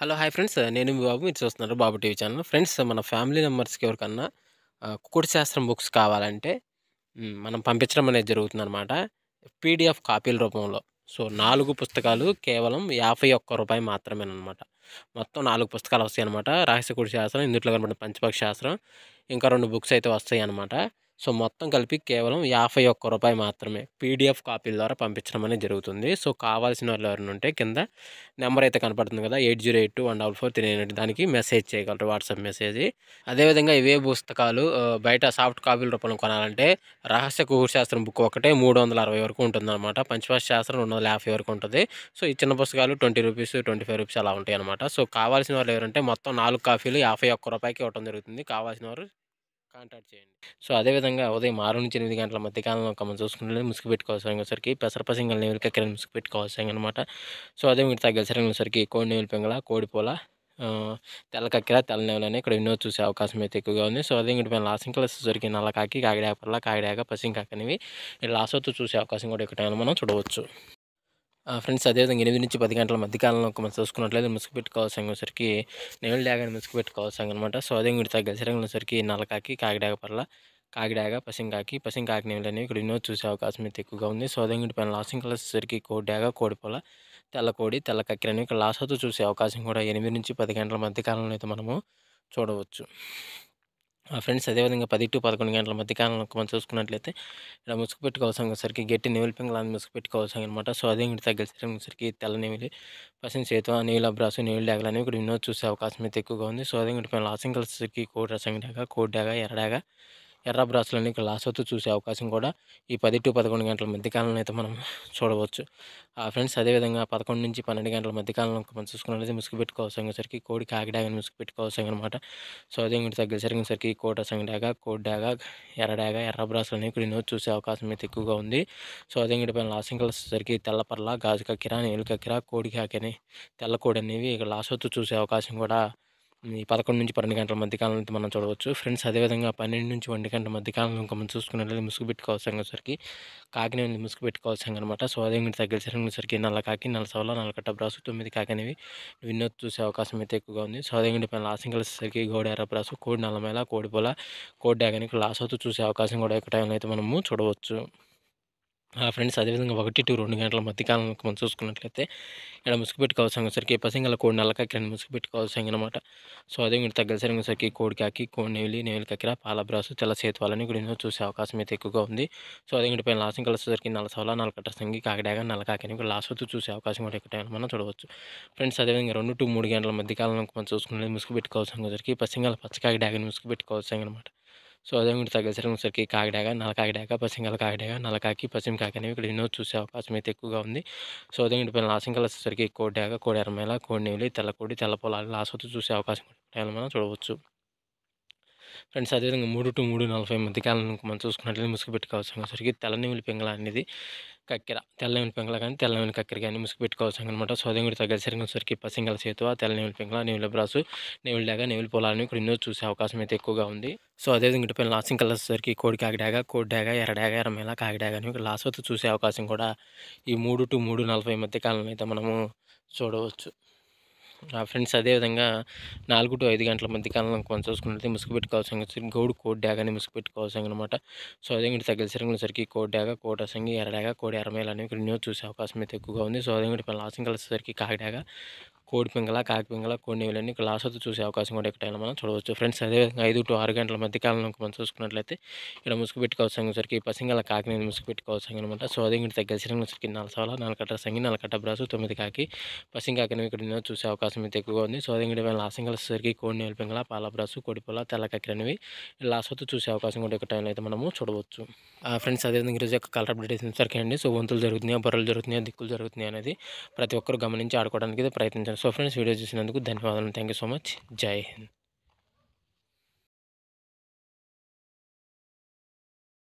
Hello! Hi friends. నేను మీ బాబు. మీరు చూస్తున్నారు బాబు టీవీ ఛానల్. ఫ్రెండ్స్ మన ఫ్యామిలీ మెంబర్స్‌కి ఎవరికన్నా కుకుడు శాస్త్రం బుక్స్ కావాలంటే మనం పంపించడం అనేది జరుగుతుందనమాట. పీడీఎఫ్ కాపీల రూపంలో. సో, 4 పుస్తకాలు కేవలం రూ. 51 మాత్రమేననమాట. మొత్తం 4 పుస్తకాలు వస్తాయనమాట. రహస్య కుడి శాస్త్రం, ఇందుట్లో కనపడిన పంచపక్షి శాస్త్రం, ఇంకా 2 బుక్స్ అయితే వస్తాయనమాట. సో, మొత్తం కలిపి కేవలం రూ. 51 మాత్రమే. పీడీఎఫ్ కాపీల ద్వారా పంపించడం అనేది జరుగుతుంది. సో, కావాల్సిన వాళ్ళు ఎవరైనా ఉంటే కింద నెంబర్ అయితే కనపడుతుంది కదా! 8082144398 దానికి మెసేజ్ చేయగలరు. WhatsApp message. అదేవిధంగా ఇవే పుస్తకాలు బయట సాఫ్ట్ కాపీల రూపంలో కొనాలంటే రహస్య కుకుడు శాస్త్రం బుక్ ఒకటే 360 వరకు ఉంటుందన్నమాట. పంచపక్షి శాస్త్రం 250 వరకు ఉంటది. సో, ఈ చిన్న పుస్తకాలు రూ. 20, రూ. 25 అలా ఉంటాయన్నమాట. సో, కావాల్సిన వాళ్ళు ఎవరంటే మొత్తం 4 కాపీలు రూ. 51కి ఇవ్వటం జరుగుతుంది. కావాల్సిన వారు కాంటాక్ట్ చేయండి. సో, అదేవిధంగా ఉదయం 6-8 గంటల మధ్య కాలంలో మనం చూసుకున్నట్లయితే ముసుగు పెట్టుకోవాల్సరికి పెసరపసింగల్ నేవులు కక్కెరని ముసుగు పెట్టుకోవాల్సనమాట. సో, అదే మీరు తగ్గసరికి కోడి నేవులు పింగళ, కోడిపూల, తెల్ల కక్కెర, తెల్ల నేవులని ఇక్కడ ఎన్నో చూసే అవకాశం అయితే ఎక్కువగా ఉంది. సో, అదే ఇంకటి పైన లాసింగ్ కలర్స్ వచ్చేసరికి నల్ల కాకి, కాకిడాక పర్ల, కాకిడాక, పసింకాకి అనేవి లాసోతో చూసే అవకాశం కూడా ఇక్కడ మనం చూడవచ్చు. ఫ్రెండ్స్ అదేవిధంగా 8-10 గంటల మధ్య కాలంలో మనం చూసుకున్నట్లయితే ముసుగు పెట్టుకోవాల్సరికి నేవులు డాగాని ముసుగు పెట్టుకోవాల్సనమాట. సో, అదే ఇంకటి తగ్గసరికి నల్లకాకి, కాకిడాక పర్ల, కాకిడాక, పసింకాకి, పసింకాకి నేవులనేవి ఇక్కడ ఎన్నో చూసే అవకాశం అయితే ఎక్కువగా ఉంది. సో, అదే ఇంకటి పైన లాసింగ్ కలర్స్ వచ్చేసరికి కోడి డాగ, కోడిపూల, తెల్ల కోడి, తెల్ల కక్కెరని ఇక్కడ లాసోతో చూసే అవకాశం కూడా 8-10 గంటల మధ్య కాలంలో అయితే మనము చూడవచ్చు. ఫ్రెండ్స్ అదేవిధంగా 10-11 గంటల మధ్య కాలంలో మనం చూసుకున్నట్లయితే ఇక్కడ ముసుగు పెట్టుకోవాల్సరికి గట్టి నెమిలి పింగళాన్ని ముసుగు పెట్టుకోవాల్సనమాట. సో, అదే ఇంకటి తగ్గసరికి తెల్ల నెమిలి, పసిని సేతువ, నీల అబ్రాసు, నీళ్ళు డాగలు అనేవి ఇక్కడ ఎన్నో చూసే అవకాశం అయితే ఎక్కువగా ఉంది. సో, అదే ఇంకటి పైన లాసింగ్ కలర్స్‌కి కోడి రసంగి డాగ, కోడి డాగ, ఎర్ర డాగ, ఎర్ర బ్రాసులన్నీ ఇక్కడ లాసోతో చూసే అవకాశం కూడా ఈ 10-11 గంటల మధ్య కాలంలో అయితే మనం చూడవచ్చు. ఫ్రెండ్స్ అదేవిధంగా 11-12 గంటల మధ్య కాలంలో మనం చూసుకున్నట్లయితే ముసుగు పెట్టుకోవాల్సరికి కోడి కాకిడాగని ముసుగు పెట్టుకోవాల్సనమాట. సో, అదే ఇంకటి తగ్గసరికి కోడి రసంగి డాగ, కోడి డాగ, ఎర్ర డాగ, ఎర్ర బ్రాసులన్నీ ఇక్కడ ఎన్నో చూసే అవకాశం అయితే ఎక్కువగా ఉంది. సో, అదే ఇంకటి పైన లాసింగ్ కలర్స్ వచ్చేసరికి తెల్ల పర్ల, గాజు కక్కెర, నీలు కక్కెర, కోడి కాకి అని తెల్ల కోడి అనేవి ఇక్కడ లాసోతో చూసే అవకాశం కూడా ఈ 11-12 గంటల మధ్య కాలంలో అయితే మనం చూడవచ్చు. ఫ్రెండ్స్ అదేవిధంగా 12-1 గంటల మధ్య కాలంలో ఇంకా మనం చూసుకున్నట్లయితే ముసుగు పెట్టుకోవాల్సరికి కాకినేని ముసుగు పెట్టుకోవాల్సనమాట. సో, అదే ఇంకటి తగ్గసరికి నల్ల కాకి, నల్ల సవల, నల్లకట్ట బ్రాసు, 9 కాకి అనేవి విన్నో చూసే అవకాశం అయితే ఎక్కువగా ఉంది. సో, అదే ఇంకటి పైన లాసింగ్ కలిసేసరికి గోడ ఎర్ర బ్రాసు, కోడి నల్లమేల, కోడిపూల, కోడి డాగని ఇక్కడ లాసోతో చూసే అవకాశం కూడా ఈ టైంలో అయితే మనము చూడవచ్చు. ఫ్రెండ్స్ అదేవిధంగా 1-2 గంటల మధ్య కాలంలో మనం చూసుకున్నట్లయితే ఇక్కడ ముసుగు పెట్టుకోవాల్సరికి పసింగల కోడి నల్ల కక్కెరని ముసుగు పెట్టుకోవాల్సనమాట. సో, అదే ఇంకటి తగ్గసరికి కోడి కాకి, కోడి నెమిలి, నెమిలి కక్కెర, పాల బ్రాసు, తెల్ల సేతువాలని ఇక్కడ ఎన్నో చూసే అవకాశం అయితే ఎక్కువగా ఉంది. సో, అదే ఇంకటి పైన లాసింగ్ కలిసేసరికి నల్ల సవల, నల్లకట్ట సంగి, కాకిడాగ, నల్ల కాకిని ఇక్కడ లాసోతో చూసే అవకాశం కూడా ఇక్కడ మనం చూడవచ్చు. ఫ్రెండ్స్ అదేవిధంగా 2-3 గంటల మధ్య కాలంలో మనం చూసుకున్నట్లయితే ముసుగు పెట్టుకోవాల్సరికి పసింగల పచ్చకాకి డాగని ముసుగు పెట్టుకోవాల్సనమాట. సో, అదే ఇంకటి తగ్గసరికి కాకిడాగ, నల్ల కాకిడాగ, పసింగల కాకిడాగ, నల్ల కాకి, పశ్చిమ కాకి అనేవి ఇక్కడ ఎన్నో చూసే అవకాశం అయితే ఎక్కువగా ఉంది. సో, అదే ఇంకటి పైన లాసింగ్ కలర్స్ వచ్చేసరికి కోడి డాగ, కోడి ఎర్రమేల, కోడి నెమిలి, తెల్ల కోడి, తెల్ల పొలాలు లాసోతో చూసే అవకాశం కూడా మనం చూడవచ్చు. ఫ్రెండ్స్ అదేవిధంగా 3-3:40 మధ్య కాలంలో మనం చూసుకున్నట్లయితే ముసుగు పెట్టుకోవాల్సరికి తెల్ల నెమిలి పింగళ అనేది కక్కెర, తెల్ల నెమిలి పింగళ కానీ, తెల్ల నెమిలి కక్కెర కానీ ముసుగు పెట్టుకోవాల్సనమాట. సో, అదే ఇంకటి తగ్గసరికి పసింగల సేతువ, తెల్ల నెమిలి పింగళ, నెమిలి బ్రాసు, నెమిలి డాగ, నెమిలి పొలాలని ఇక్కడ ఎన్నో చూసే అవకాశం అయితే ఎక్కువగా ఉంది. సో, అదేవిధంగా ఇంకటి పైన లాసింగ్ కలర్స్ వచ్చేసరికి కోడి కాకిడాగ, కోడి డాగ, ఎర్ర డాగ, ఎర్రమేల, కాకిడాగ అని ఇక్కడ లాసోతో చూసే అవకాశం కూడా ఈ 3-3:40 మధ్య కాలంలో అయితే మనము చూడవచ్చు. ఫ్రెండ్స్ అదేవిధంగా 4-5 గంటల మధ్య కాలంలో మనం చూసుకున్నట్లయితే ముసుగు పెట్టుకోవాల్సరికి గౌడు కోడి డాగని ముసుగు పెట్టుకోవాల్సనమాట. సో, అదే ఇంకటి తగ్గసరికి కోడి డాగ, కోడి రసంగి, ఎర్ర డాగ, కోడి ఎర్రమేల అనేవి ఇక్కడ ఎన్నో చూసే అవకాశం అయితే ఎక్కువగా ఉంది. సో, అదే ఇంకటి పైన లాసింగ్ కలర్స్ వచ్చేసరికి కాకిడాగ, కోడి పింగళ, కాకి పింగళ, కోడి నెమిలని ఇక్కడ లాసోతో చూసే అవకాశం కూడా ఇక్కడ మనం చూడవచ్చు. ఫ్రెండ్స్ అదేవిధంగా 5-6 గంటల మధ్య కాలంలో మనం చూసుకున్నట్లయితే ఇక్కడ ముసుగు పెట్టుకోవాల్సరికి పసింగల కాకిని ముసుగు పెట్టుకోవాల్సనమాట. సో, అదే ఇంకటి తగ్గసరికి నల్ల సవల, నల్లకట్ట సంగి, నల్లకట్ట బ్రాసు, 9 కాకి, పసింగ కాకి అనేవి ఇక్కడ ఎన్నో చూసే అవకాశం అయితే ఎక్కువగా ఉంది. సో, అదే ఇంకటి పైన లాసింగ్ కలర్స్ వచ్చేసరికి కోడి నెమిలి పింగళ, పాల బ్రాసు, కోడిపూల, తెల్ల కక్కెర అనేవి లాసోతో చూసే అవకాశం కూడా ఇక్కడ టైంలో అయితే మనము చూడవచ్చు. ఫ్రెండ్స్ అదేవిధంగా ఈరోజు యొక్క కలర్ అప్డేట్ సరికి అండి. సో, వంతులు జరుగుతున్నాయా, బొర్రలు జరుగుతున్నాయా, దిక్కులు జరుగుతున్నాయా అనేది ప్రతి ఒక్కరు గమనించి ఆడుకోవడానికి అయితే ప్రయత్నించండి. సో, ఫ్రెండ్స్ వీడియో చూసినందుకు ధన్యవాదాలు. Thank you so much. జై హింద్.